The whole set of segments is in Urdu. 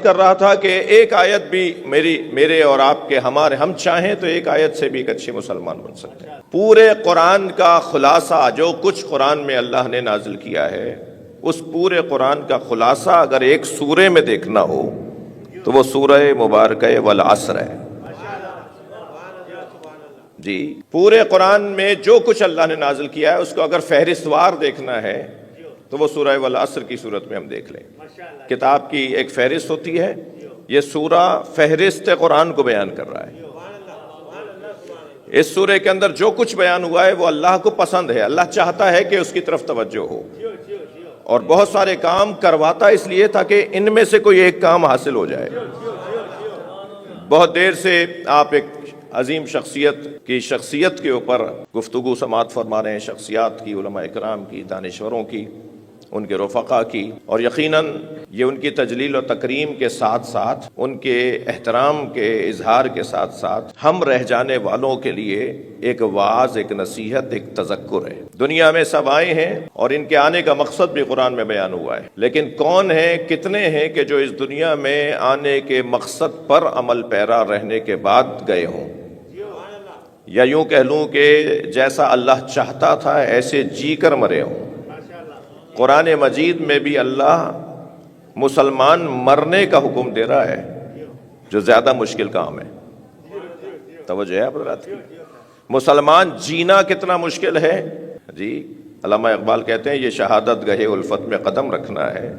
کر رہا تھا کہ ایک آیت بھی میرے اور آپ کے ہم چاہیں تو ایک آیت سے بھی ایک اچھے مسلمان بن سکتے ہیں۔ پورے قرآن کا خلاصہ جو کچھ قرآن میں اللہ نے نازل کیا ہے، اس پورے قرآن کا خلاصہ اگر ایک سورے میں دیکھنا ہو تو وہ سورہ مبارکہ والعصر ہے۔ جی، پورے قرآن میں جو کچھ اللہ نے نازل کیا ہے اس کو اگر فہرست وار دیکھنا ہے تو وہ سورہ والعصر کی صورت میں ہم دیکھ لیں۔ کتاب کی ایک فہرست ہوتی ہے، یہ سورہ فہرست قرآن کو بیان کر رہا ہے۔ اس سورے کے اندر جو کچھ بیان ہوا ہے وہ اللہ کو پسند ہے، اللہ چاہتا ہے کہ اس کی طرف توجہ ہو، اور بہت سارے کام کرواتا اس لیے تاکہ ان میں سے کوئی ایک کام حاصل ہو جائے۔ بہت دیر سے آپ ایک عظیم شخصیت کے اوپر گفتگو سماعت فرما رہے ہیں، شخصیات کی، علماء اکرام کی، دانشوروں کی، ان کے رفقا کی، اور یقیناً یہ ان کی تجلیل و تکریم کے ساتھ ساتھ، ان کے احترام کے اظہار کے ساتھ ساتھ ہم رہ جانے والوں کے لیے ایک واعظ، ایک نصیحت، ایک تذکر ہے۔ دنیا میں سب آئے ہیں اور ان کے آنے کا مقصد بھی قرآن میں بیان ہوا ہے، لیکن کون ہیں، کتنے ہیں کہ جو اس دنیا میں آنے کے مقصد پر عمل پیرا رہنے کے بعد گئے ہوں، یا یوں کہہ لوں کہ جیسا اللہ چاہتا تھا ایسے جی کر مرے ہوں۔ قرآن مجید میں بھی اللہ مسلمان مرنے کا حکم دے رہا ہے، جو زیادہ مشکل کام ہے۔ توجہ ہے حضرات کی؟ مسلمان جینا کتنا مشکل ہے۔ جی، علامہ اقبال کہتے ہیں یہ شہادت گہے الفت میں قدم رکھنا ہے۔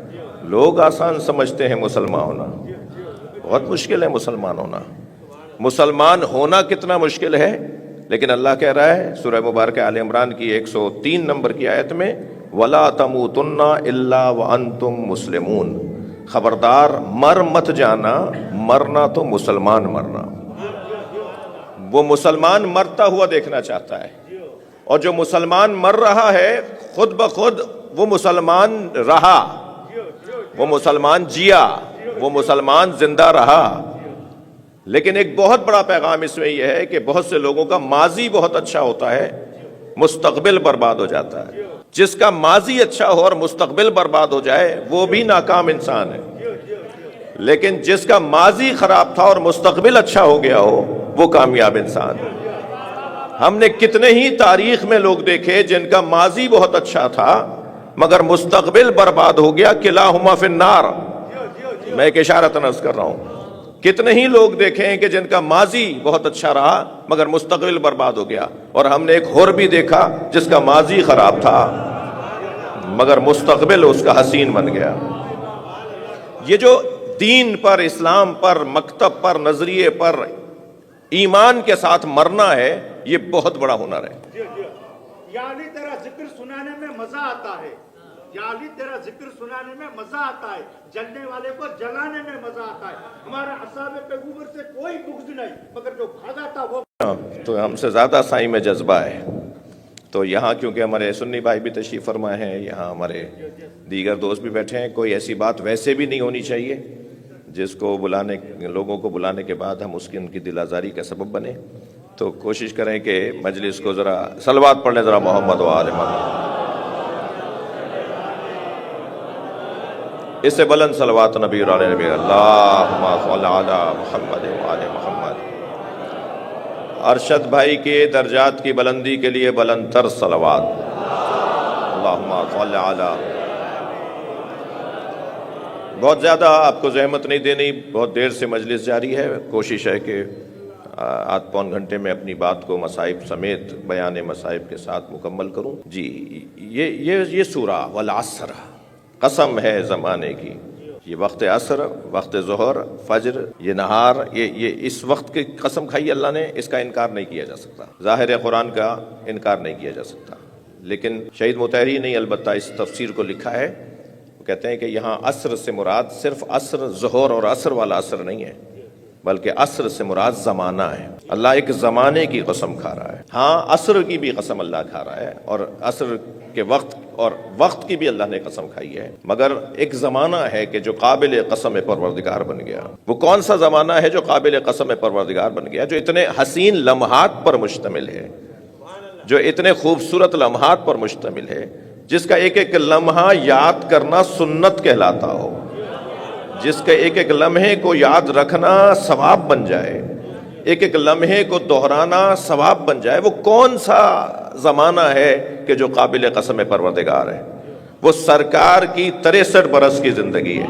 لوگ آسان سمجھتے ہیں مسلمان ہونا، بہت مشکل ہے مسلمان ہونا۔ مسلمان ہونا کتنا مشکل ہے، لیکن اللہ کہہ رہا ہے سورہ مبارکہ آل عمران کی 103 نمبر کی آیت میں، وَلَا تَمُوتُنَّ إِلَّا وَأَنْتُمْ مُسْلِمُونَ، خبردار مر مت جانا، مرنا تو مسلمان مرنا۔ وہ مسلمان مرتا ہوا دیکھنا چاہتا ہے، اور جو مسلمان مر رہا ہے خود بخود وہ مسلمان رہا، وہ مسلمان جیا، وہ مسلمان زندہ رہا۔ لیکن ایک بہت بڑا پیغام اس میں یہ ہے کہ بہت سے لوگوں کا ماضی بہت اچھا ہوتا ہے، مستقبل برباد ہو جاتا ہے۔ جس کا ماضی اچھا ہو اور مستقبل برباد ہو جائے وہ بھی ناکام انسان ہے، لیکن جس کا ماضی خراب تھا اور مستقبل اچھا ہو گیا ہو وہ کامیاب انسان ہے۔ ہم نے کتنے ہی تاریخ میں لوگ دیکھے جن کا ماضی بہت اچھا تھا مگر مستقبل برباد ہو گیا، کلاہما فی النار۔ میں ایک اشارۃ عرض کر رہا ہوں، کتنے ہی لوگ دیکھیں کہ جن کا ماضی بہت اچھا رہا مگر مستقبل برباد ہو گیا، اور ہم نے ایک ہور بھی دیکھا جس کا ماضی خراب تھا مگر مستقبل اس کا حسین بن گیا۔ یہ جو دین پر، اسلام پر، مکتب پر، نظریے پر، ایمان کے ساتھ مرنا ہے، یہ بہت بڑا ہنر ہے۔ یعنی تیرا ذکر سنانے میں مزہ آتا ہے، یعنی تیرا ذکر سنانے میں مزہ آتا ہے، جلنے والے کو جلانے میں مزہ آتا ہے۔ ہمارا اصحاب پیغمبر سے کوئی بغض نہیں، مگر جو بھاگا تھا وہ تو ہم سے زیادہ سائیں میں جذبہ ہے۔ تو یہاں کیونکہ ہمارے سنی بھائی بھی تشریف فرما ہیں، یہاں ہمارے دیگر دوست بھی بیٹھے ہیں، کوئی ایسی بات ویسے بھی نہیں ہونی چاہیے جس کو لوگوں کو بلانے کے بعد ہم ان کی دل آزاری کا سبب بنے۔ تو کوشش کریں کہ مجلس کو ذرا صلوات پڑھ لیں، ذرا محمد و آل محمد۔ اس سے بلند صلوات نبی علیہ نبی، اللہم صل علی محمد و آل محمد۔ ارشد بھائی کے درجات کی بلندی کے لیے بلند تر صلوات، اللہم صل علی۔ بہت زیادہ آپ کو زحمت نہیں دینی، بہت دیر سے مجلس جاری ہے، کوشش ہے کہ آدھ پون گھنٹے میں اپنی بات کو مصائب سمیت بیان مصائب کے ساتھ مکمل کروں۔ جی، یہ سورہ والعصر قسم ہے زمانے کی، یہ وقت عصر، وقت ظہر، فجر، یہ نہار، یہ اس وقت کی قسم کھائی اللہ نے، اس کا انکار نہیں کیا جا سکتا، ظاہر قرآن کا انکار نہیں کیا جا سکتا۔ لیکن شہید مطہری نے البتہ اس تفسیر کو لکھا ہے، وہ کہتے ہیں کہ یہاں عصر سے مراد صرف عصر، ظہر اور عصر والا عصر نہیں ہے، بلکہ عصر سے مراد زمانہ ہے۔ اللہ ایک زمانے کی قسم کھا رہا ہے، ہاں عصر کی بھی قسم اللہ کھا رہا ہے، اور عصر کے وقت اور وقت کی بھی اللہ نے قسم کھائی ہے، مگر ایک زمانہ ہے کہ جو قابل قسم پروردگار بن گیا۔ وہ کون سا زمانہ ہے جو قابل قسم پروردگار بن گیا؟ جو اتنے حسین لمحات پر مشتمل ہے، جو اتنے خوبصورت لمحات پر مشتمل ہے، جس کا ایک ایک لمحہ یاد کرنا سنت کہلاتا ہو، جس کے ایک ایک لمحے کو یاد رکھنا ثواب بن جائے، ایک ایک لمحے کو دہرانا ثواب بن جائے، وہ کون سا زمانہ ہے کہ جو قابل قسم پروردگار ہے؟ وہ سرکار کی 63 برس کی زندگی ہے۔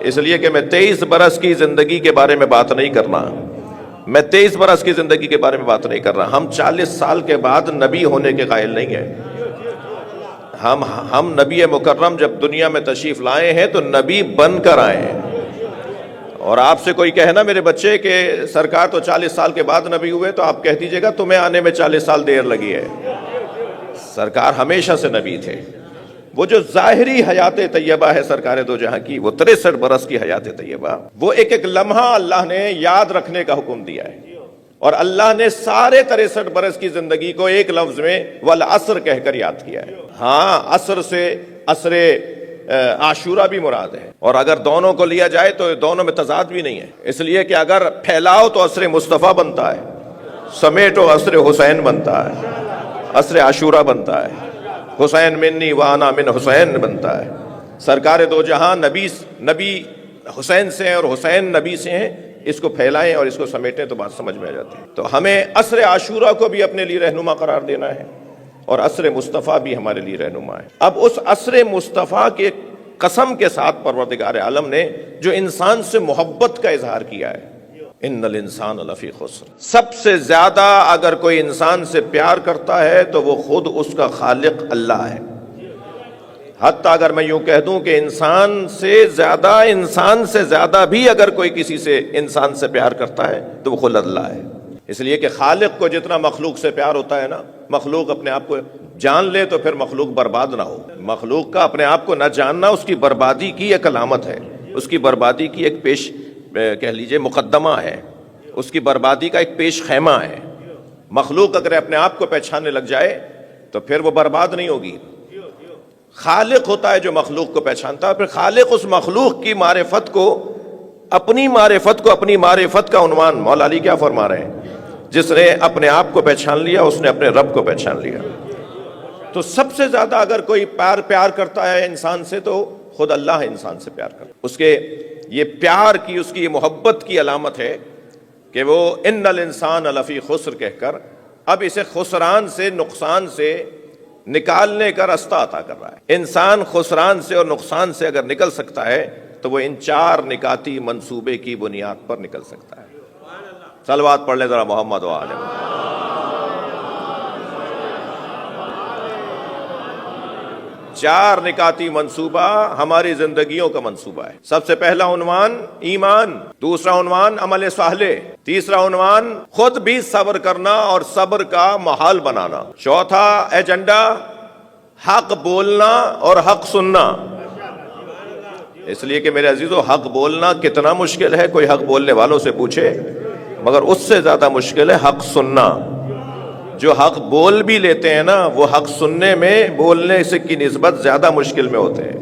اس لیے کہ میں 23 برس کی زندگی کے بارے میں بات نہیں کرنا، میں 23 برس کی زندگی کے بارے میں بات نہیں کر رہا۔ ہم 40 سال کے بعد نبی ہونے کے قائل نہیں ہیں۔ ہم نبی مکرم جب دنیا میں تشریف لائے ہیں تو نبی بن کر آئے ہیں۔ اور آپ سے کوئی کہے نا میرے بچے کہ سرکار تو 40 سال کے بعد نبی ہوئے، تو آپ کہہ دیجئے گا تمہیں آنے میں 40 سال دیر لگی ہے۔ سرکار ہمیشہ سے نبی تھے۔ وہ جو ظاہری حیات طیبہ ہے سرکار دو جہاں کی، وہ 63 برس کی حیات طیبہ، وہ ایک ایک لمحہ اللہ نے یاد رکھنے کا حکم دیا ہے۔ اور اللہ نے سارے 63 برس کی زندگی کو ایک لفظ میں والعصر کہہ کر یاد کیا ہے۔ ہاں، عصر سے عصر عاشورہ بھی مراد ہے، اور اگر دونوں کو لیا جائے تو دونوں میں تضاد بھی نہیں ہے، اس لیے کہ اگر پھیلاؤ تو عصر مصطفیٰ بنتا ہے، سمیٹو عصر حسین بنتا ہے، عصر عاشورہ بنتا ہے، حسین منی وانا من حسین بنتا ہے۔ سرکار دو جہاں نبی حسین سے ہیں اور حسین نبی سے ہیں، اس کو پھیلائیں اور اس کو سمیٹیں تو بات سمجھ میں آ جاتی ہے۔ تو ہمیں عصر عاشورہ کو بھی اپنے لیے رہنما قرار دینا ہے، اور عصر مصطفیٰ بھی ہمارے لیے رہنما ہے۔ اب اس عصر مصطفیٰ کے قسم کے ساتھ پروردگار عالم نے جو انسان سے محبت کا اظہار کیا ہے، ان الانسان لفی خسر، سب سے زیادہ اگر کوئی انسان سے پیار کرتا ہے تو وہ خود اس کا خالق اللہ ہے۔ حتیٰ اگر میں یوں کہہ دوں کہ انسان سے زیادہ بھی اگر کوئی کسی سے انسان سے پیار کرتا ہے تو وہ خود اللہ ہے۔ اس لیے کہ خالق کو جتنا مخلوق سے پیار ہوتا ہے نا، مخلوق اپنے آپ کو جان لے تو پھر مخلوق برباد نہ ہو۔ مخلوق کا اپنے آپ کو نہ جاننا اس کی بربادی کی ایک علامت ہے، اس کی بربادی کی ایک کہہ لیجئے مقدمہ ہے، اس کی بربادی کا ایک پیش خیمہ ہے۔ مخلوق اگر اپنے آپ کو پہچاننے لگ جائے تو پھر وہ برباد نہیں ہوگی۔ خالق ہوتا ہے جو مخلوق کو پہچانتا ہے، پھر خالق اس مخلوق کی معرفت کو اپنی معرفت کا عنوان، مولا علی کیا فرما رہے ہیں، جس نے اپنے آپ کو پہچان لیا اس نے اپنے رب کو پہچان لیا۔ تو سب سے زیادہ اگر کوئی پیار کرتا ہے انسان سے تو خود اللہ ہے انسان سے پیار کرتا ہے۔ اس کے یہ پیار کی، اس کی یہ محبت کی علامت ہے کہ وہ ان الانسان لفی خسر کہہ کر اب اسے خسران سے، نقصان سے نکالنے کا راستہ عطا کر رہا ہے۔ انسان خسران سے اور نقصان سے اگر نکل سکتا ہے تو وہ ان 4 نکاتی منصوبے کی بنیاد پر نکل سکتا ہے۔ صلوات پڑھ لیں ذرا محمد و آل محمد۔ 4 نکاتی منصوبہ ہماری زندگیوں کا منصوبہ ہے۔ سب سے پہلا عنوان ایمان، دوسرا عنوان عمل صالح، تیسرا عنوان خود بھی صبر کرنا اور صبر کا ماحول بنانا، چوتھا ایجنڈا حق بولنا اور حق سننا۔ اس لیے کہ میرے عزیزو، حق بولنا کتنا مشکل ہے کوئی حق بولنے والوں سے پوچھے، مگر اس سے زیادہ مشکل ہے حق سننا۔ جو حق بول بھی لیتے ہیں نا، وہ حق سننے میں بولنے سے کی نسبت زیادہ مشکل میں ہوتے ہیں۔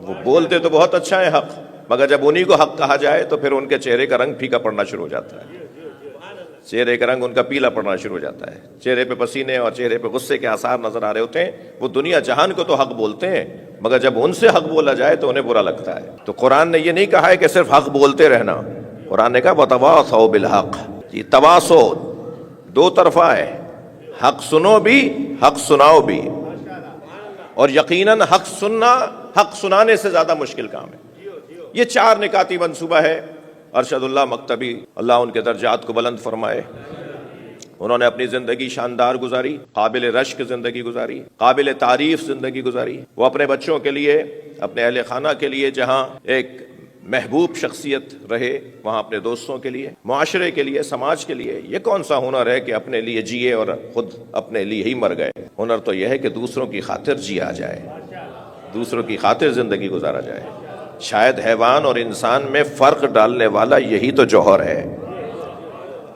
وہ بولتے تو بہت اچھا ہے حق، مگر جب انہی کو حق کہا جائے تو پھر ان کے چہرے کا رنگ پھیکا پڑنا شروع ہو جاتا ہے، چہرے کا رنگ ان کا پیلا پڑنا شروع ہو جاتا ہے، چہرے پہ پسینے اور چہرے پہ غصے کے آثار نظر آ رہے ہوتے ہیں۔ وہ دنیا جہان کو تو حق بولتے ہیں، مگر جب ان سے حق بولا جائے تو انہیں برا لگتا ہے۔ تو قرآن نے یہ نہیں کہا ہے کہ صرف حق بولتے رہنا، قرآن نے کہا وَتَوَاصَوْا بِالْحَقِّ۔ یہ تواصو 2 طرفہ ہے، حق سنو بھی حق سناؤ بھی، اور یقیناً حق سننا حق سنانے سے زیادہ مشکل کام ہے۔ یہ 4 نکاتی منصوبہ ہے۔ ارشد اللہ مکتبی، اللہ ان کے درجات کو بلند فرمائے، انہوں نے اپنی زندگی شاندار گزاری، قابل رشک زندگی گزاری، قابل تعریف زندگی گزاری۔ وہ اپنے بچوں کے لیے، اپنے اہل خانہ کے لیے جہاں ایک محبوب شخصیت رہے، وہاں اپنے دوستوں کے لیے، معاشرے کے لیے، سماج کے لیے۔ یہ کون سا ہنر ہے کہ اپنے لیے جیے اور خود اپنے لیے ہی مر گئے؟ ہنر تو یہ ہے کہ دوسروں کی خاطر جیا جائے، دوسروں کی خاطر زندگی گزارا جائے۔ شاید حیوان اور انسان میں فرق ڈالنے والا یہی تو جوہر ہے۔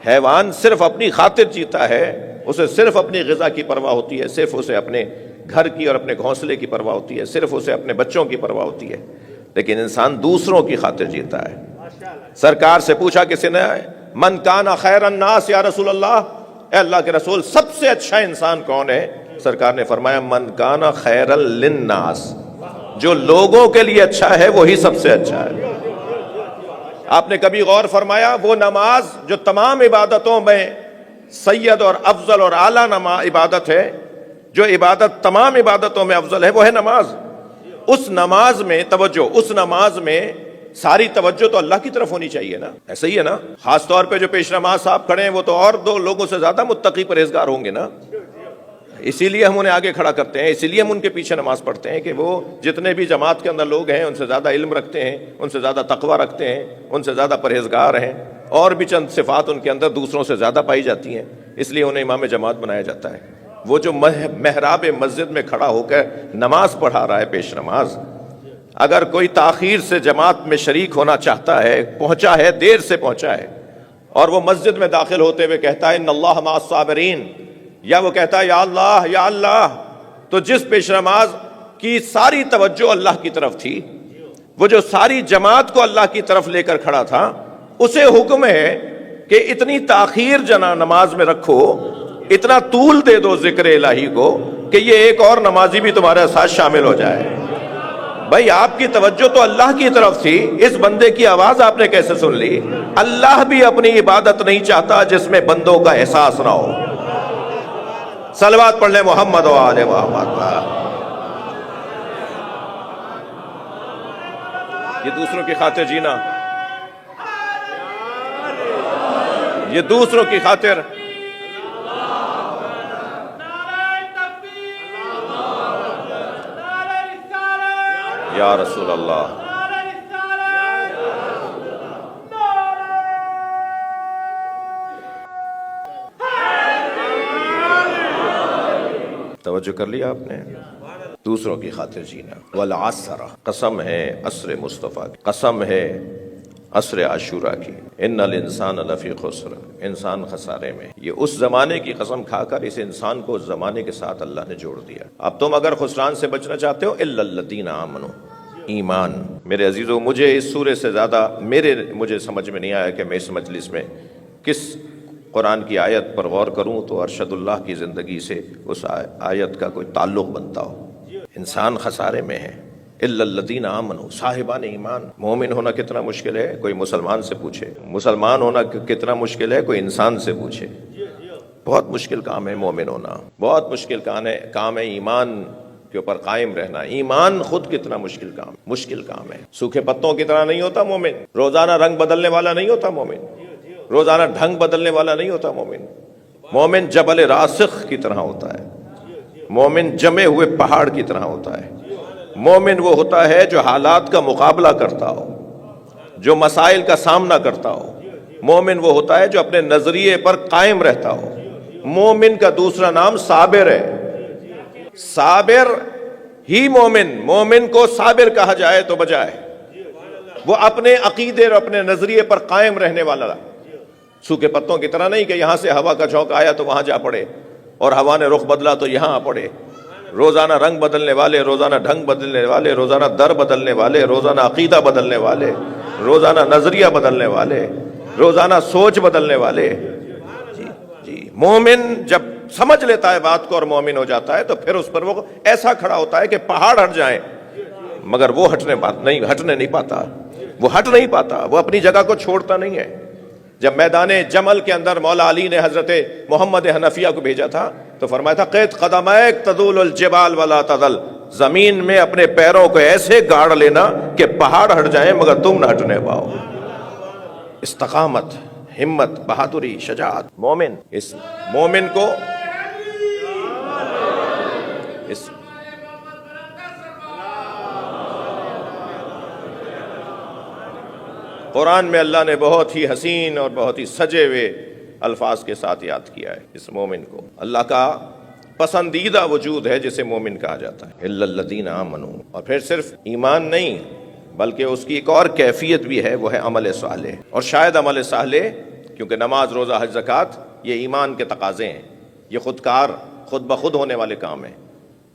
حیوان صرف اپنی خاطر جیتا ہے، اسے صرف اپنی غذا کی پرواہ ہوتی ہے، صرف اسے اپنے گھر کی اور اپنے گھونسلے کی پرواہ ہوتی ہے، صرف اسے اپنے بچوں کی پرواہ ہوتی ہے، لیکن انسان دوسروں کی خاطر جیتا ہے۔ سرکار سے پوچھا کسی نے، من کان خیر الناس یا رسول اللہ، اے اللہ کے رسول سب سے اچھا انسان کون ہے؟ سرکار نے فرمایا من کان خیر للناس، جو لوگوں کے لیے اچھا ہے وہی سب سے اچھا ہے۔ آپ نے کبھی غور فرمایا وہ نماز جو تمام عبادتوں میں سید اور افضل اور اعلیٰ عبادت ہے، جو عبادت تمام عبادتوں میں افضل ہے، وہ ہے نماز۔ اس نماز میں توجہ، اس نماز میں ساری توجہ تو اللہ کی طرف ہونی چاہیے نا، ایسا ہی ہے نا؟ خاص طور پہ جو پیش نماز صاحب کھڑے ہیں وہ تو اور دو لوگوں سے زیادہ متقی پرہیزگار ہوں گے نا، اسی لیے ہم انہیں آگے کھڑا کرتے ہیں، اسی لیے ہم ان کے پیچھے نماز پڑھتے ہیں کہ وہ جتنے بھی جماعت کے اندر لوگ ہیں ان سے زیادہ علم رکھتے ہیں، ان سے زیادہ تقوی رکھتے ہیں، ان سے زیادہ پرہیزگار ہیں، اور بھی چند صفات ان کے اندر دوسروں سے زیادہ پائی جاتی ہیں، اس لیے انہیں امام جماعت بنایا جاتا ہے۔ وہ جو محراب مسجد میں کھڑا ہو کر نماز پڑھا رہا ہے، پیش نماز، اگر کوئی تاخیر سے جماعت میں شریک ہونا چاہتا ہے، پہنچا ہے، دیر سے پہنچا ہے، اور وہ مسجد میں داخل ہوتے ہوئے کہتا ہے ان اللہ مع الصابرین، یا وہ کہتا ہے یا اللہ یا اللہ، تو جس پیش نماز کی ساری توجہ اللہ کی طرف تھی، وہ جو ساری جماعت کو اللہ کی طرف لے کر کھڑا تھا، اسے حکم ہے کہ اتنی تاخیر نماز میں رکھو، اتنا طول دے دو ذکر الہی کو کہ یہ ایک اور نمازی بھی تمہارے ساتھ شامل ہو جائے۔ بھائی آپ کی توجہ تو اللہ کی طرف تھی، اس بندے کی آواز آپ نے کیسے سن لی؟ اللہ بھی اپنی عبادت نہیں چاہتا جس میں بندوں کا احساس نہ ہو۔ صلوات پڑھ لیں محمد و آل محمد۔ یہ دوسروں کی خاطر جینا، یہ دوسروں کی خاطر، یا رسول اللہ۔ توجہ کر لیا آپ نے؟ دوسروں کی خاطر جینا۔ والعصر، قسم ہے عصر مصطفیٰ کی، قسم ہے عصر عاشوراء کی، ان الانسان لفی خسر، انسان خسارے میں۔ یہ اس زمانے کی قسم کھا کر اس انسان کو اس زمانے کے ساتھ اللہ نے جوڑ دیا۔ اب تم اگر خسران سے بچنا چاہتے ہو، الا الذین آمنوا، ایمان۔ میرے عزیزو، مجھے اس سورے سے زیادہ مجھے سمجھ میں نہیں آیا کہ میں اس مجلس میں کس قرآن کی آیت پر غور کروں تو ارشد اللہ کی زندگی سے اس آیت کا کوئی تعلق بنتا ہو۔ انسان خسارے میں ہے، الا الذین آمنوا، صاحبان ایمان۔ مومن ہونا کتنا مشکل ہے، کوئی مسلمان سے پوچھے۔ مسلمان ہونا کتنا مشکل ہے، کوئی انسان سے پوچھے۔ بہت مشکل کام ہے مومن ہونا، بہت مشکل کام ہے ایمان کے اوپر قائم رہنا۔ ایمان خود کتنا مشکل کام ہے۔ سوکھے پتوں کی طرح نہیں ہوتا مومن، روزانہ رنگ بدلنے والا نہیں ہوتا مومن، روزانہ ڈھنگ بدلنے والا نہیں ہوتا مومن۔ مومن جبل راسخ کی طرح ہوتا ہے، مومن جمے ہوئے پہاڑ کی طرح ہوتا ہے۔ مومن وہ ہوتا ہے جو حالات کا مقابلہ کرتا ہو، جو مسائل کا سامنا کرتا ہو۔ مومن وہ ہوتا ہے جو اپنے نظریے پر قائم رہتا ہو۔ مومن کا دوسرا نام صابر ہے۔ صابر ہی مومن کو صابر کہا جائے تو بجائے، وہ اپنے عقیدے اور اپنے نظریے پر قائم رہنے والا، سوکھے پتوں کی طرح نہیں کہ یہاں سے ہوا کا جھونکا آیا تو وہاں جا پڑے، اور ہوا نے رخ بدلا تو یہاں آ پڑے۔ روزانہ رنگ بدلنے والے، روزانہ ڈھنگ بدلنے والے، روزانہ در بدلنے والے، روزانہ عقیدہ بدلنے والے، روزانہ نظریہ بدلنے والے، روزانہ سوچ بدلنے والے۔ جی مومن جب سمجھ لیتا ہے بات کو اور مومن ہو جاتا ہے تو پھر اس پر وہ ایسا کھڑا ہوتا ہے کہ پہاڑ ہٹ جائیں مگر وہ ہٹنے نہیں پاتا، وہ ہٹ نہیں پاتا، وہ اپنی جگہ کو چھوڑتا نہیں ہے۔ جب میدان جمل کے اندر مولا علی نے حضرت محمد حنفیہ کو بھیجا تھا تو فرمایا تھا قید قدمیک تزول الجبال ولا تزل، زمین میں اپنے پیروں کو ایسے گاڑ لینا کہ پہاڑ ہٹ جائیں مگر تم نہ ہٹنے پاؤ۔ استقامت، ہمت، بہادری، شجاعت۔ مومن، اس مومن کو اس قرآن میں اللہ نے بہت ہی حسین اور بہت ہی سجے ہوئے الفاظ کے ساتھ یاد کیا ہے۔ اس مومن کو اللہ کا پسندیدہ وجود ہے جسے مومن کہا جاتا ہے، الا الذین آمنوا۔ اور پھر صرف ایمان نہیں بلکہ اس کی ایک اور کیفیت بھی ہے، وہ ہے عمل صالح۔ اور شاید عمل صالح، کیونکہ نماز، روزہ، حج، زکوٰۃ یہ ایمان کے تقاضے ہیں، یہ خود بخود ہونے والے کام ہیں،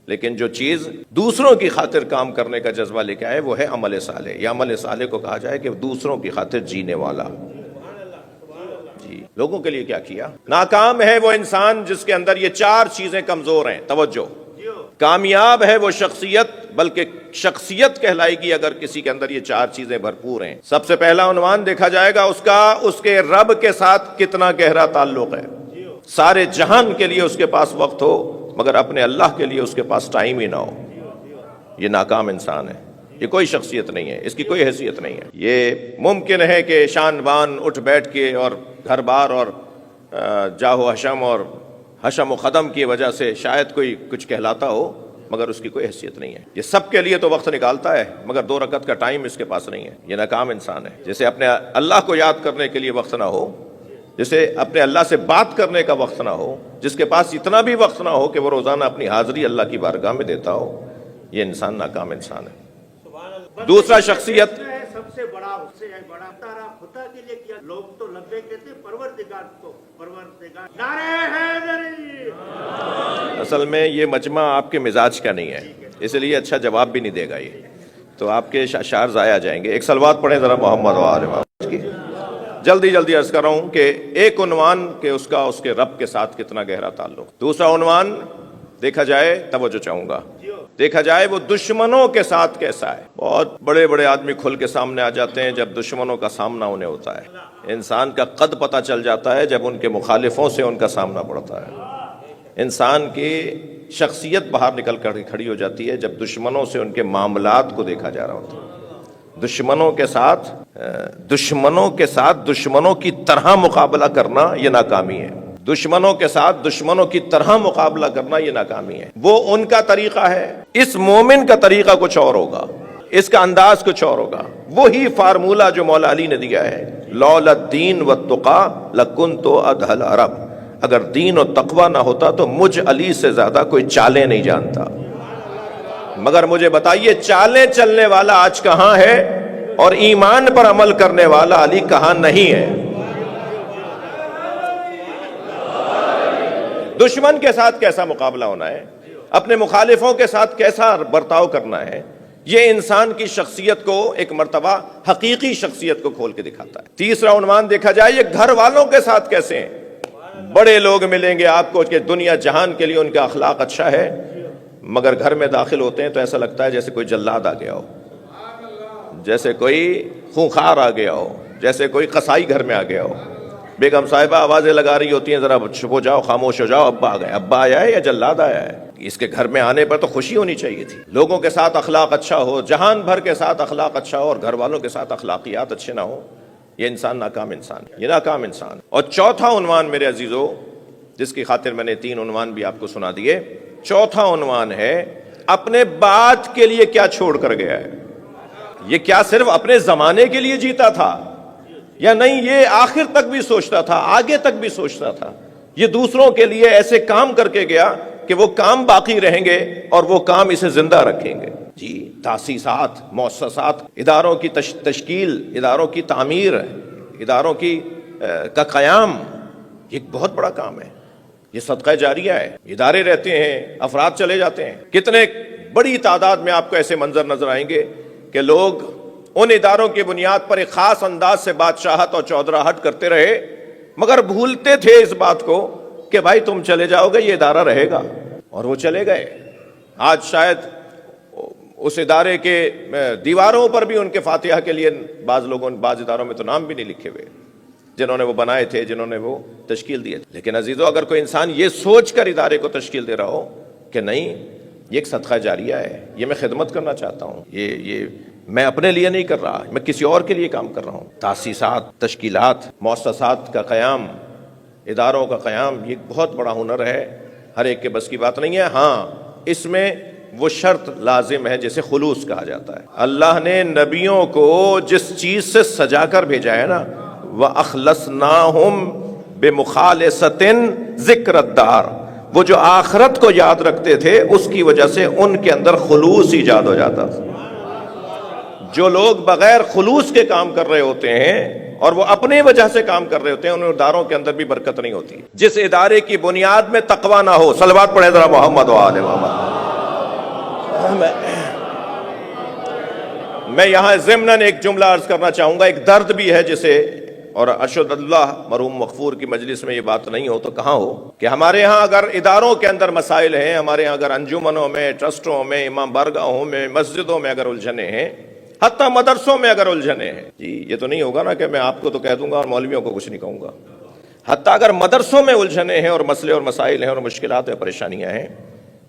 لیکن جو چیز دوسروں کی خاطر کام کرنے کا جذبہ لے کے آئے وہ ہے عمل صالح۔ یا عمل صالح کو کہا جائے کہ دوسروں کی خاطر جینے والا۔ جی لوگوں کے لیے کیا کیا؟ ناکام ہے وہ انسان جس کے اندر یہ چار چیزیں کمزور ہیں۔ توجہ، کامیاب ہے وہ شخصیت، بلکہ شخصیت کہلائے گی اگر کسی کے اندر یہ چار چیزیں بھرپور ہیں۔ سب سے پہلا عنوان دیکھا جائے گا اس کا، اس کے رب کے ساتھ کتنا گہرا تعلق ہے۔ سارے جہان کے لیے اس کے پاس وقت ہو، مگر اپنے اللہ کے لیے اس کے پاس ٹائم ہی نہ ہو، یہ ناکام انسان ہے، یہ کوئی شخصیت نہیں ہے، اس کی کوئی حیثیت نہیں ہے۔ یہ ممکن ہے کہ شان بان اٹھ بیٹھ کے اور گھر بار اور جاہ و حشم اور حشم و قدم کی وجہ سے شاید کوئی کچھ کہلاتا ہو، مگر اس کی کوئی حیثیت نہیں ہے۔ یہ سب کے لیے تو وقت نکالتا ہے، مگر 2 رکعت کا ٹائم اس کے پاس نہیں ہے، یہ ناکام انسان ہے۔ جسے اپنے اللہ کو یاد کرنے کے لیے وقت نہ ہو، جسے اپنے اللہ سے بات کرنے کا وقت نہ ہو، جس کے پاس اتنا بھی وقت نہ ہو کہ وہ روزانہ اپنی حاضری اللہ کی بارگاہ میں دیتا ہو، یہ انسان ناکام انسان ہے۔ دوسرا شخصیت، سب سے بڑا اس سے بڑا تارا خدا کے لیے کیا، لوگ تو لبے کہتے پروردگار کو، پروردگار نعرہ حیدری۔ اصل میں یہ مجمع آپ کے مزاج کا نہیں ہے، اس لیے اچھا جواب بھی نہیں دے گا، یہ تو آپ کے اشعار ضائع جائیں گے۔ ایک صلوات پڑھیں ذرا محمد و آل محمد کی۔ جلدی عرض کر رہا ہوں کہ ایک عنوان کہ اس کا اس کے رب کے ساتھ کتنا گہرا تعلق۔ دوسرا عنوان دیکھا جائے، توجہ چاہوں گا، دیکھا جائے وہ دشمنوں کے ساتھ کیسا ہے۔ بہت بڑے بڑے آدمی کھل کے سامنے آ جاتے ہیں جب دشمنوں کا سامنا انہیں ہوتا ہے۔ انسان کا قد پتہ چل جاتا ہے جب ان کے مخالفوں سے ان کا سامنا پڑتا ہے۔ انسان کی شخصیت باہر نکل کر کھڑی ہو جاتی ہے جب دشمنوں سے ان کے معاملات کو دیکھا جا رہا ہوتا ہے۔ دشمنوں کے ساتھ دشمنوں کی طرح مقابلہ کرنا یہ ناکامی ہے۔ دشمنوں کے ساتھ دشمنوں کی طرح مقابلہ کرنا یہ ناکامی ہے۔ وہ ان کا طریقہ ہے، اس مومن کا طریقہ کچھ اور ہوگا، اس کا انداز کچھ اور ہوگا۔ وہی فارمولہ جو مولا علی نے دیا ہے، لولا الدین والتقی لکنت ادھل عرب، اگر دین و تقوی نہ ہوتا تو مجھ علی سے زیادہ کوئی چالیں نہیں جانتا۔ مگر مجھے بتائیے چالیں چلنے والا آج کہاں ہے، اور ایمان پر عمل کرنے والا علی کہاں نہیں ہے؟ دشمن کے ساتھ کیسا مقابلہ ہونا ہے، اپنے مخالفوں کے ساتھ کیسا برتاؤ کرنا ہے، یہ انسان کی شخصیت کو ایک مرتبہ حقیقی شخصیت کو کھول کے دکھاتا ہے۔ تیسرا عنوان دیکھا جائے، یہ گھر والوں کے ساتھ کیسے ہیں۔ بڑے لوگ ملیں گے آپ کو کہ دنیا جہان کے لیے ان کا اخلاق اچھا ہے، مگر گھر میں داخل ہوتے ہیں تو ایسا لگتا ہے جیسے کوئی جلاد آ گیا ہو، جیسے کوئی خونخوار آ گیا ہو، جیسے کوئی قصائی گھر میں آ گیا ہو۔ بیگم صاحبہ آوازیں لگا رہی ہوتی ہیں، ذرا چپ ہو جاؤ، خاموش ہو جاؤ، ابا آ گئے، ابا آیا ہے یا جلاد آیا ہے۔ اس کے گھر میں آنے پر تو خوشی ہونی چاہیے تھی۔ لوگوں کے ساتھ اخلاق اچھا ہو، جہان بھر کے ساتھ اخلاق اچھا ہو، اور گھر والوں کے ساتھ اخلاقیات اچھے نہ ہو، یہ انسان ناکام انسان، یہ ناکام انسان۔ اور چوتھا عنوان میرے عزیزو، جس کی خاطر میں نے 3 عنوان بھی آپ کو سنا دیے، چوتھا عنوان ہے اپنے بعد کے لیے کیا چھوڑ کر گیا ہے۔ یہ کیا صرف اپنے زمانے کے لیے جیتا تھا یا نہیں، یہ آخر تک بھی سوچتا تھا، آگے تک بھی سوچتا تھا۔ یہ دوسروں کے لیے ایسے کام کر کے گیا کہ وہ کام باقی رہیں گے اور وہ کام اسے زندہ رکھیں گے۔ جی، تاسیسات، مؤسسات، اداروں کی تشکیل، اداروں کی تعمیر، اداروں کا قیام، یہ بہت بڑا کام ہے، یہ صدقہ جاریہ ہے۔ ادارے رہتے ہیں، افراد چلے جاتے ہیں، کتنے بڑی تعداد میں آپ کو ایسے منظر نظر آئیں گے کہ لوگ ان اداروں کی بنیاد پر ایک خاص انداز سے بادشاہت اور چودراہٹ کرتے رہے، مگر بھولتے تھے اس بات کو کہ بھائی تم چلے جاؤ گے یہ ادارہ رہے گا، اور وہ چلے گئے۔ آج شاید اس ادارے کے دیواروں پر بھی ان کے فاتحہ کے لیے بعض اداروں میں تو نام بھی نہیں لکھے ہوئے، جنہوں نے وہ بنائے تھے، جنہوں نے وہ تشکیل دیے تھے۔ لیکن عزیزو، اگر کوئی انسان یہ سوچ کر ادارے کو تشکیل دے رہا ہو کہ نہیں یہ ایک صدقہ جاریہ ہے، یہ میں خدمت کرنا چاہتا ہوں، یہ میں اپنے لیے نہیں کر رہا، میں کسی اور کے لیے کام کر رہا ہوں، تاسیسات، تشکیلات، مؤسسات کا قیام، اداروں کا قیام، یہ بہت بڑا ہنر ہے، ہر ایک کے بس کی بات نہیں ہے۔ ہاں، اس میں وہ شرط لازم ہے جسے خلوص کہا جاتا ہے۔ اللہ نے نبیوں کو جس چیز سے سجا کر بھیجا ہے نا، وَأَخْلَصْنَاهُمْ بِمُخَالِصَةٍ ذِكْرَ الدَّارِ، وہ جو آخرت کو یاد رکھتے تھے اس کی وجہ سے ان کے اندر خلوص ایجاد ہو جاتا تھا۔ جو لوگ بغیر خلوص کے کام کر رہے ہوتے ہیں اور وہ اپنی وجہ سے کام کر رہے ہوتے ہیں، ان اداروں کے اندر بھی برکت نہیں ہوتی۔ جس ادارے کی بنیاد میں تقویٰ نہ ہو، صلوات پڑھیں ذرا محمد و آل محمد۔ میں یہاں ضمناً ایک جملہ عرض کرنا چاہوں گا، ایک درد بھی ہے جسے اور ارشد اللہ مرحوم مغفور کی مجلس میں یہ بات نہیں ہو تو کہاں ہو کہ ہمارے ہاں اگر اداروں کے اندر مسائل ہیں، ہمارے ہاں اگر انجمنوں میں، ٹرسٹوں میں، امام بارگاہوں میں، مسجدوں میں اگر الجھنیں ہیں، حتیٰ مدرسوں میں اگر الجھنیں ہیں، جی یہ تو نہیں ہوگا نا کہ میں آپ کو تو کہہ دوں گا اور مولویوں کو کچھ نہیں کہوں گا، حتیٰ اگر مدرسوں میں الجھنیں ہیں اور مسئلے اور مسائل ہیں اور مشکلات اور پریشانیاں ہیں،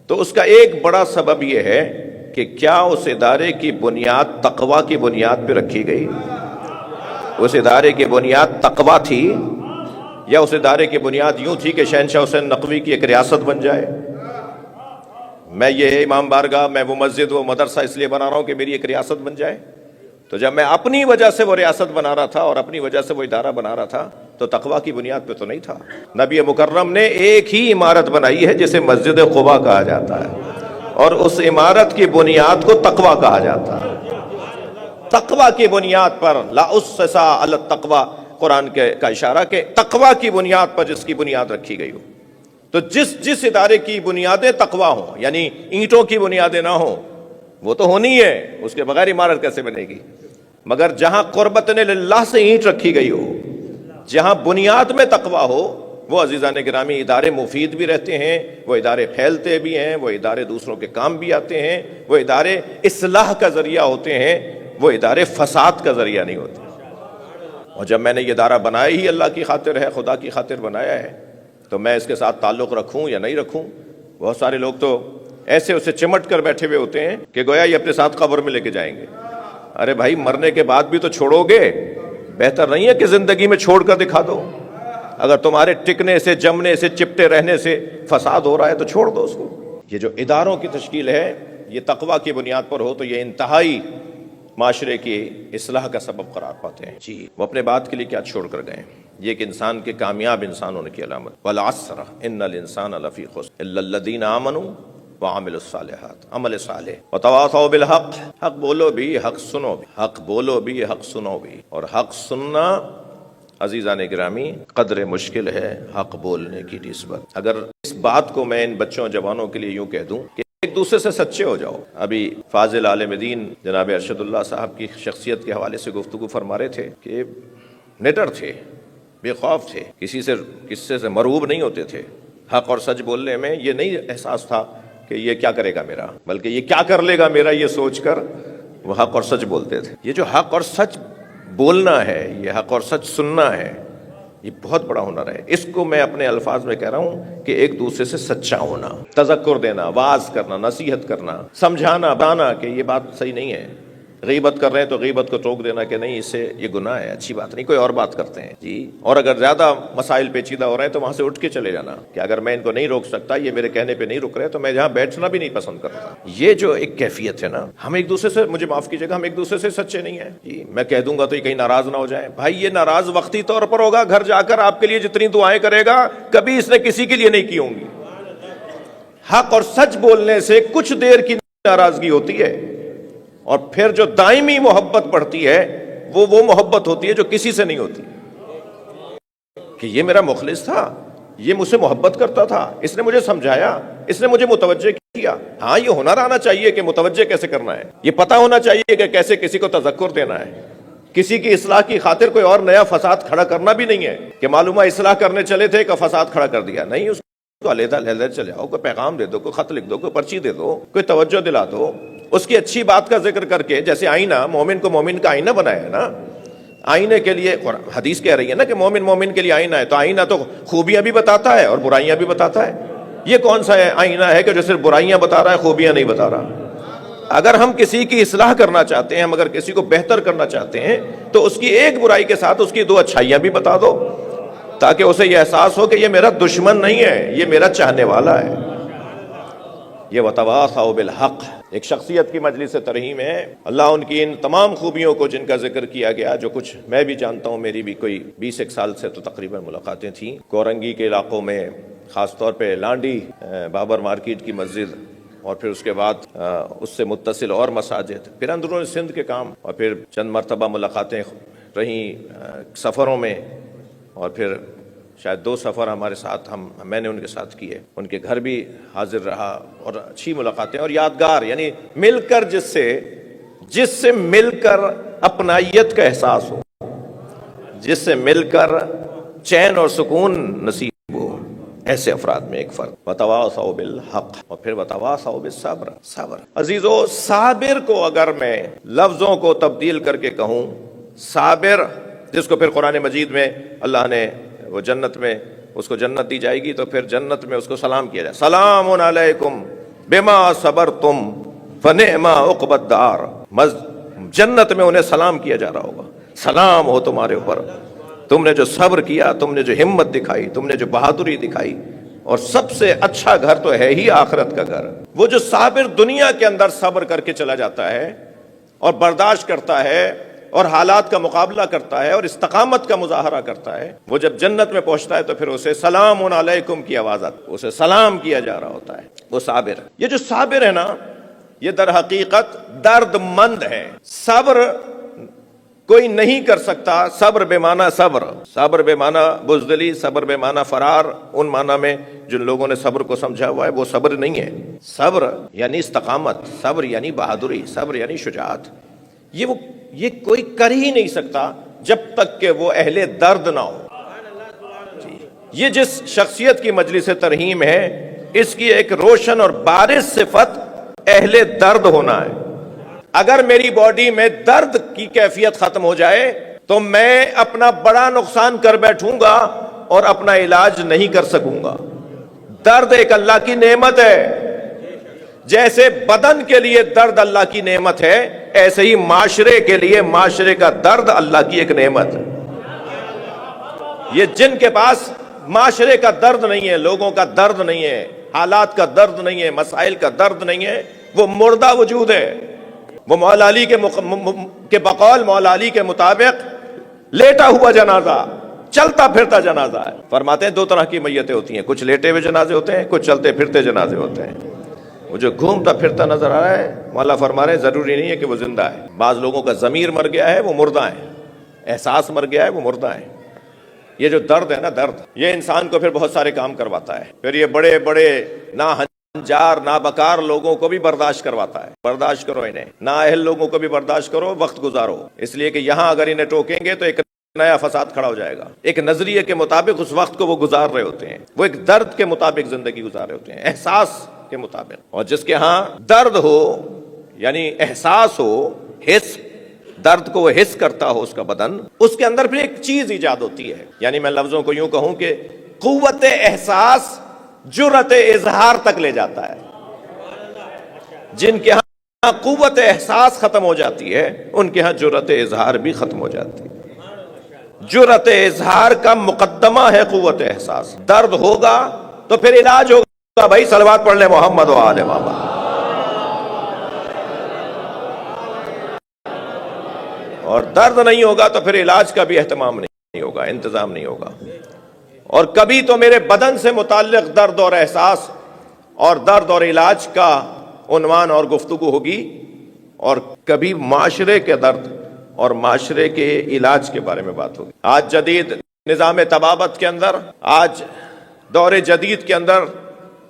تو اس کا ایک بڑا سبب یہ ہے کہ کیا اس ادارے کی بنیاد تقویٰ کی بنیاد پہ رکھی گئی؟ اس ادارے کی بنیاد تقویٰ تھی یا اس ادارے کی بنیاد یوں تھی کہ شہنشاہ حسین نقوی کی ایک ریاست بن جائے؟ میں یہ امام بارگاہ، میں وہ مسجد، وہ مدرسہ اس لیے بنا رہا ہوں کہ میری ایک ریاست بن جائے؟ تو جب میں اپنی وجہ سے وہ ریاست بنا رہا تھا اور اپنی وجہ سے وہ ادارہ بنا رہا تھا تو تقویٰ کی بنیاد پہ تو نہیں تھا۔ نبی مکرم نے ایک ہی عمارت بنائی ہے جسے مسجد قباء کہا جاتا ہے، اور اس عمارت کی بنیاد کو تقویٰ کہا جاتا ہے۔ تقویٰ کی بنیاد پر، لا اسسا علی التقویٰ، قرآن کا اشارہ کہ تقویٰ کی بنیاد پر جس کی بنیاد رکھی گئی ہو۔ تو جس ادارے کی بنیادیں تقویٰ ہوں، یعنی اینٹوں کی بنیادیں نہ ہوں، وہ تو ہونی ہے، اس کے بغیر عمارت کیسے بنے گی؟ مگر جہاں قربت للہ سے اینٹ رکھی گئی ہو، جہاں بنیاد میں تقویٰ ہو، وہ عزیزان گرامی ادارے مفید بھی رہتے ہیں، وہ ادارے پھیلتے بھی ہیں، وہ ادارے دوسروں کے کام بھی آتے ہیں، وہ ادارے اصلاح کا ذریعہ ہوتے ہیں، وہ ادارے فساد کا ذریعہ نہیں ہوتے۔ اور جب میں نے یہ ادارہ بنایا ہی اللہ کی خاطر ہے، خدا کی خاطر بنایا ہے، تو میں اس کے ساتھ تعلق رکھوں یا نہیں رکھوں؟ بہت سارے لوگ تو ایسے اسے چمٹ کر بیٹھے ہوئے ہوتے ہیں کہ گویا یہ اپنے ساتھ قبر میں لے کے جائیں گے۔ ارے بھائی، مرنے کے بعد بھی تو چھوڑو گے، بہتر نہیں ہے کہ زندگی میں چھوڑ کر دکھا دو؟ اگر تمہارے ٹکنے سے، جمنے سے، چپٹے رہنے سے فساد ہو رہا ہے تو چھوڑ دو اس کو۔ یہ جو اداروں کی تشکیل ہے یہ تقویٰ کی بنیاد پر ہو تو یہ انتہائی معاشرے کی اصلاح کا سبب قرار پاتے ہیں۔ جی وہ اپنے بات کے لیے کیا چھوڑ کر گئے؟ یہ کہ انسان کے کامیاب انسان ہونے کی علامت، والعصر ان الانسان لفی خسر الا الذین آمنوا وعملوا الصالحات، عمل صالح وتواصوا بالحق، حق بولو بھی، حق سنو بھی، حق بولو بھی، حق سنو بھی۔ اور حق سننا عزیزان گرامی قدر مشکل ہے حق بولنے کی نسبت۔ اگر اس بات کو میں ان بچوں جوانوں کے لیے یوں کہہ دوں کہ ایک دوسرے سے سچے ہو جاؤ۔ ابھی فاضل عالم دین جناب ارشد اللہ صاحب کی شخصیت کے حوالے سے گفتگو فرما رہے تھے کہ نڈر تھے، بے خوف تھے، کسی سے مرعوب نہیں ہوتے تھے۔ حق اور سچ بولنے میں یہ نہیں احساس تھا کہ یہ کیا کرے گا میرا، بلکہ یہ کیا کر لے گا میرا، یہ سوچ کر وہ حق اور سچ بولتے تھے۔ یہ جو حق اور سچ بولنا ہے، یہ حق اور سچ سننا ہے، یہ بہت بڑا ہنر ہے۔ اس کو میں اپنے الفاظ میں کہہ رہا ہوں کہ ایک دوسرے سے سچا ہونا، تذکر دینا، واعظ کرنا، نصیحت کرنا، سمجھانا، بتانا کہ یہ بات صحیح نہیں ہے۔ غیبت کر رہے ہیں تو غیبت کو ٹوک دینا کہ نہیں، اس سے یہ گناہ ہے، اچھی بات نہیں، کوئی اور بات کرتے ہیں جی۔ اور اگر زیادہ مسائل پیچیدہ ہو رہے ہیں تو وہاں سے اٹھ کے چلے جانا کہ اگر میں ان کو نہیں روک سکتا، یہ میرے کہنے پہ نہیں رک رہے تو میں جہاں بیٹھنا بھی نہیں پسند کرتا۔ یہ جو ایک کیفیت ہے نا، ہم ایک دوسرے سے، مجھے معاف کیجیے گا، ہم ایک دوسرے سے سچے نہیں ہیں جی۔ میں کہہ دوں گا تو یہ کہیں ناراض نہ ہو جائیں، بھائی یہ ناراض وقتی طور پر ہوگا، گھر جا کر آپ کے لیے جتنی دعائیں کرے گا کبھی اس نے کسی کے لیے نہیں کی ہوں گی۔ حق اور سچ بولنے سے کچھ دیر کی ناراضگی ہوتی ہے، اور پھر جو دائمی محبت بڑھتی ہے وہ محبت ہوتی ہے جو کسی سے نہیں ہوتی، کہ یہ میرا مخلص تھا، یہ مجھ سے محبت کرتا تھا، اس نے مجھے سمجھایا، اس نے مجھے متوجہ کیا۔ ہاں یہ ہنر آنا چاہیے کہ متوجہ کیسے کرنا ہے، یہ پتہ ہونا چاہیے کہ کیسے کسی کو تذکر دینا ہے۔ کسی کی اصلاح کی خاطر کوئی اور نیا فساد کھڑا کرنا بھی نہیں ہے کہ معلومہ اصلاح کرنے چلے تھے کہ فساد کھڑا کر دیا، نہیں، اس کو علیحدہ چلے آؤ، کوئی پیغام دے دو، کوئی خط لکھ دو، کوئی پرچی دے دو، کوئی توجہ دلا دو، اس کی اچھی بات کا ذکر کر کے، جیسے آئینہ، مومن کو مومن کا آئینہ بنایا ہے نا، آئینے کے لیے حدیث کہہ رہی ہے نا کہ مومن مومن کے لیے آئینہ ہے، تو آئینہ تو خوبیاں بھی بتاتا ہے اور برائیاں بھی بتاتا ہے۔ یہ کون سا آئینہ ہے کہ جو صرف برائیاں بتا رہا ہے، خوبیاں نہیں بتا رہا؟ اگر ہم کسی کی اصلاح کرنا چاہتے ہیں، ہم اگر کسی کو بہتر کرنا چاہتے ہیں تو اس کی ایک برائی کے ساتھ اس کی دو اچھائیاں بھی بتا دو، تاکہ اسے یہ احساس ہو کہ یہ میرا دشمن نہیں ہے، یہ میرا چاہنے والا ہے۔ یہ وتواصوا بالحق ایک شخصیت کی مجلس ترحیم ہے۔ اللہ ان کی ان تمام خوبیوں کو جن کا ذکر کیا گیا، جو کچھ میں بھی جانتا ہوں، میری بھی کوئی 20 سال سے تو تقریباً ملاقاتیں تھیں کورنگی کے علاقوں میں، خاص طور پہ لانڈی بابر مارکیٹ کی مسجد، اور پھر اس کے بعد اس سے متصل اور مساجد، پھر اندرون سندھ کے کام، اور پھر چند مرتبہ ملاقاتیں رہیں سفروں میں، اور پھر شاید 2 سفر ہمارے ساتھ میں نے ان کے ساتھ کیے، ان کے گھر بھی حاضر رہا، اور اچھی ملاقاتیں اور یادگار، یعنی مل کر جس سے مل کر اپنائیت کا احساس ہو، جس سے مل کر چین اور سکون نصیب ہو، ایسے افراد میں ایک فرق وتواصوا بالحق، اور پھر وتواصوا بالصبر، صبر۔ عزیزو، صابر کو اگر میں لفظوں کو تبدیل کر کے کہوں، صابر جس کو پھر قرآن مجید میں اللہ نے وہ جنت میں اس کو جنت دی جائے گی تو پھر جنت میں اس کو سلام کیا جائے، سلام علیکم بما صبرتم فنعم عقبی الدار۔ جنت میں انہیں سلام کیا جا رہا ہوگا، سلام ہو تمہارے اوپر، تم نے جو صبر کیا، تم نے جو ہمت دکھائی، تم نے جو بہادری دکھائی، اور سب سے اچھا گھر تو ہے ہی آخرت کا گھر۔ وہ جو صابر دنیا کے اندر صبر کر کے چلا جاتا ہے اور برداشت کرتا ہے اور حالات کا مقابلہ کرتا ہے اور استقامت کا مظاہرہ کرتا ہے، وہ جب جنت میں پہنچتا ہے تو پھر اسے سلام علیکم کی آواز آتی ہے، اسے سلام کیا جا رہا ہوتا ہے، وہ صابر۔ یہ جو صابر ہے نا، یہ در حقیقت درد مند ہے۔ صبر کوئی نہیں کر سکتا، صبر بے معنی صبر، صبر بے معنی بزدلی، صبر بے معنی فرار، ان معنی میں جن لوگوں نے صبر کو سمجھا ہوا ہے وہ صبر نہیں ہے۔ صبر یعنی استقامت، صبر یعنی بہادری، صبر یعنی شجاعت۔ یہ کوئی کر ہی نہیں سکتا جب تک کہ وہ اہل درد نہ ہو۔ یہ جس شخصیت کی مجلس ترہیم ہے، اس کی ایک روشن اور بارز صفت اہل درد ہونا ہے۔ اگر میری باڈی میں درد کی کیفیت ختم ہو جائے تو میں اپنا بڑا نقصان کر بیٹھوں گا اور اپنا علاج نہیں کر سکوں گا۔ درد ایک اللہ کی نعمت ہے، جیسے بدن کے لیے درد اللہ کی نعمت ہے، ایسے ہی معاشرے کے لیے معاشرے کا درد اللہ کی ایک نعمت ہے۔ یہ جن کے پاس معاشرے کا درد نہیں ہے، لوگوں کا درد نہیں ہے، حالات کا درد نہیں ہے، مسائل کا درد نہیں ہے، وہ مردہ وجود ہے۔ وہ مولا علی کے بقول مولا علی کے مطابق لیٹا ہوا جنازہ، چلتا پھرتا جنازہ ہے۔ فرماتے ہیں دو طرح کی میتیں ہوتی ہیں، کچھ لیٹے ہوئے جنازے ہوتے ہیں، کچھ چلتے پھرتے جنازے ہوتے ہیں۔ وہ جو گھومتا پھرتا نظر آ رہا ہے، مولا فرما رہے ہیں ضروری نہیں ہے کہ وہ زندہ ہے۔ بعض لوگوں کا ضمیر مر گیا ہے، وہ مردہ ہے، احساس مر گیا ہے، وہ مردہ ہے۔ یہ جو درد ہے نا، درد یہ انسان کو پھر بہت سارے کام کرواتا ہے، پھر یہ بڑے بڑے ناہنجار نابکار لوگوں کو بھی برداشت کرواتا ہے۔ برداشت کرو انہیں، نااہل لوگوں کو بھی برداشت کرو، وقت گزارو، اس لیے کہ یہاں اگر انہیں ٹوکیں گے تو ایک نیا فساد کھڑا ہو جائے گا۔ ایک نظریے کے مطابق اس وقت کو وہ گزار رہے ہوتے ہیں، وہ ایک درد کے مطابق زندگی گزار رہے ہوتے ہیں، احساس کے مطابق۔ اور جس کے ہاں درد ہو، یعنی احساس ہو، حس، درد کو وہ حس کرتا ہو اس کا بدن، اس کے اندر پھر ایک چیز ایجاد ہوتی ہے۔ یعنی میں لفظوں کو یوں کہوں کہ قوت احساس جرأت اظہار تک لے جاتا ہے۔ جن کے ہاں قوت احساس ختم ہو جاتی ہے، ان کے ہاں جرأت اظہار بھی ختم ہو جاتی ہے۔ جرأت اظہار کا مقدمہ ہے قوت احساس۔ درد ہوگا تو پھر علاج ہوگا، بھائی صلوات پڑھ لیں محمد و آل محمد۔ اور درد نہیں ہوگا تو پھر علاج کا بھی اہتمام نہیں ہوگا، انتظام نہیں ہوگا۔ اور کبھی تو میرے بدن سے متعلق درد اور احساس اور درد اور علاج کا عنوان اور گفتگو ہوگی، اور کبھی معاشرے کے درد اور معاشرے کے علاج کے بارے میں بات ہوگی۔ آج جدید نظام طبابت کے اندر، آج دور جدید کے اندر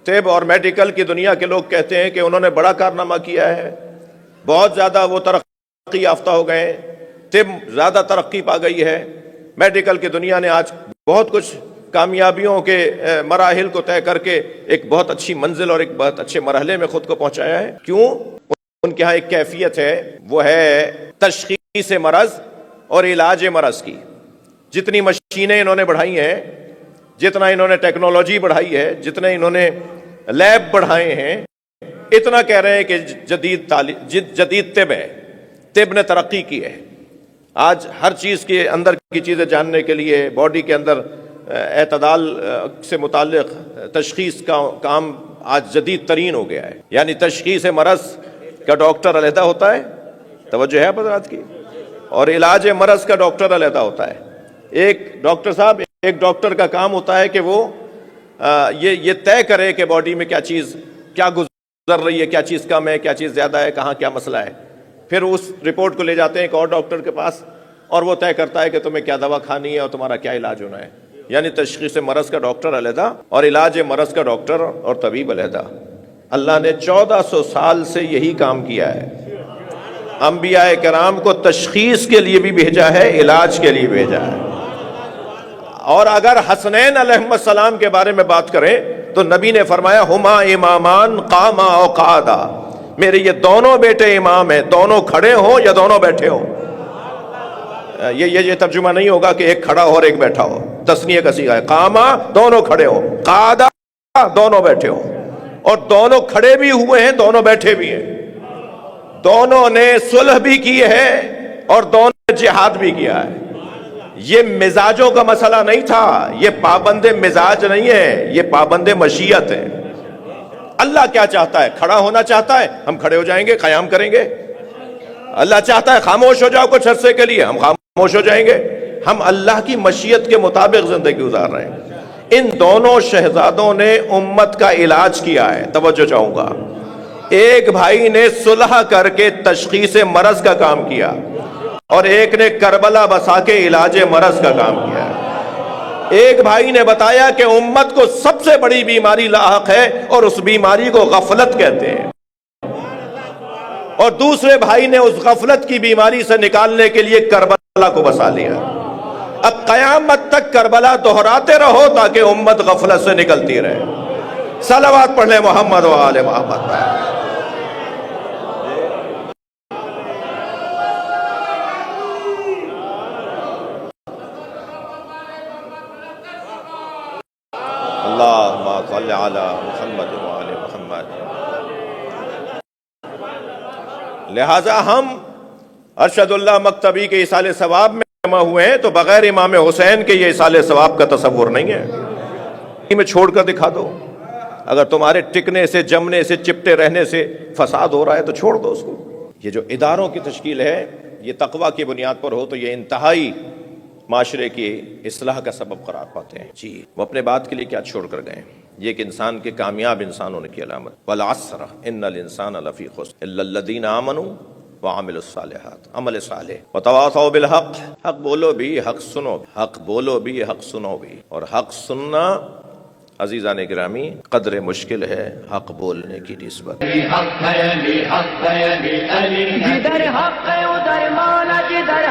طب اور میڈیکل کی دنیا کے لوگ کہتے ہیں کہ انہوں نے بڑا کارنامہ کیا ہے، بہت زیادہ وہ ترقی یافتہ ہو گئے، طب زیادہ ترقی پا گئی ہے، میڈیکل کی دنیا نے آج بہت کچھ کامیابیوں کے مراحل کو طے کر کے ایک بہت اچھی منزل اور ایک بہت اچھے مرحلے میں خود کو پہنچایا ہے۔ کیوں؟ ان کے ہاں ایک کیفیت ہے، وہ ہے تشخیص مرض اور علاج مرض کی۔ جتنی مشینیں انہوں نے بڑھائی ہیں، جتنا انہوں نے ٹیکنالوجی بڑھائی ہے، جتنے انہوں نے لیب بڑھائے ہیں، اتنا کہہ رہے ہیں کہ جدید طب ہے، طب نے ترقی کی ہے۔ آج ہر چیز کے اندر کی چیزیں جاننے کے لیے باڈی کے اندر اعتدال سے متعلق تشخیص کا کام آج جدید ترین ہو گیا ہے۔ یعنی تشخیص مرض کا ڈاکٹر علیحدہ ہوتا ہے، توجہ ہے حضرات کی، اور علاج مرض کا ڈاکٹر علیحدہ ہوتا ہے۔ ایک ڈاکٹر صاحب، ایک ڈاکٹر کا کام ہوتا ہے کہ وہ یہ طے کرے کہ باڈی میں کیا چیز کیا گزر رہی ہے، کیا چیز کم ہے، کیا چیز زیادہ ہے، کہاں کیا مسئلہ ہے۔ پھر اس رپورٹ کو لے جاتے ہیں ایک اور ڈاکٹر کے پاس، اور وہ طے کرتا ہے کہ تمہیں کیا دوا کھانی ہے اور تمہارا کیا علاج ہونا ہے۔ یعنی تشخیص مرض کا ڈاکٹر علیحدہ اور علاج مرض کا ڈاکٹر اور طبیب علیحدہ۔ اللہ نے 1400 سال سے یہی کام کیا ہے۔ انبیاء کرام کو تشخیص کے لیے بھی بھیجا ہے، علاج کے لیے بھیجا ہے۔ اور اگر حسنین علیہم السلام کے بارے میں بات کریں تو نبی نے فرمایا ہما امامان قاما او قعدا، میرے یہ دونوں بیٹے امام ہیں، دونوں کھڑے ہوں یا دونوں بیٹھے ہوں۔ یہ ترجمہ نہیں ہوگا کہ ایک کھڑا ہو اور ایک بیٹھا ہو، تسنیہ کا صیغہ ہے، قاما دونوں کھڑے ہوں، قعدا دونوں بیٹھے ہوں، اور دونوں کھڑے بھی ہوئے ہیں، دونوں بیٹھے بھی ہیں، دونوں نے صلح بھی کی ہے اور دونوں نے جہاد بھی کیا ہے۔ یہ مزاجوں کا مسئلہ نہیں تھا، یہ پابند مزاج نہیں ہے، یہ پابند مشیت ہے۔ اللہ کیا چاہتا ہے؟ کھڑا ہونا چاہتا ہے، ہم کھڑے ہو جائیں گے، قیام کریں گے۔ اللہ چاہتا ہے خاموش ہو جاؤ کچھ عرصے کے لیے، ہم خاموش ہو جائیں گے۔ ہم اللہ کی مشیت کے مطابق زندگی گزار رہے ہیں۔ ان دونوں شہزادوں نے امت کا علاج کیا ہے، توجہ چاہوں گا۔ ایک بھائی نے صلح کر کے تشخیص مرض کا کام کیا اور ایک نے کربلا بسا کے علاج مرض کا کام کیا ہے۔ ایک بھائی نے بتایا کہ امت کو سب سے بڑی بیماری لاحق ہے اور اس بیماری کو غفلت کہتے ہیں، اور دوسرے بھائی نے اس غفلت کی بیماری سے نکالنے کے لیے کربلا کو بسا لیا۔ اب قیامت تک کربلا دہراتے رہو تاکہ امت غفلت سے نکلتی رہے۔ صلوات پڑھ لیں محمد و آل محمد۔ اللہم صل علی محمد و آل محمد۔ لہٰذا ہم ارشد اللہ مکتبی کے ایصال ثواب میں جمع ہوئے ہیں تو بغیر امام حسین کے یہ ایصال ثواب کا تصور نہیں ہے۔ میں چھوڑ کر دکھا دو، اگر تمہارے ٹکنے سے، جمنے سے، چپٹے رہنے سے فساد ہو رہا ہے تو چھوڑ دو اس کو۔ یہ جو اداروں کی تشکیل ہے یہ تقویٰ کی بنیاد پر ہو تو یہ انتہائی معاشرے کی اصلاح کا سبب قرار پاتے ہیں۔ جی وہ اپنے بات کے لیے کیا چھوڑ کر گئے؟ یہ کہ انسان کے کامیاب انسان ہونے کی علامت والعصر ان الانسان لفی خسر الا الذین آمنوا وعملوا الصالحات، عمل صالح وتواصوا بالحق، حق بولو بھی حق سنو، حق بولو بھی حق سنو بھی، اور حق سننا عزیزان گرامی قدر مشکل ہے حق بولنے کی نسبت۔ حق ہے، حق ہے، علی جدھر حق ہے ادھر مولا، جدھر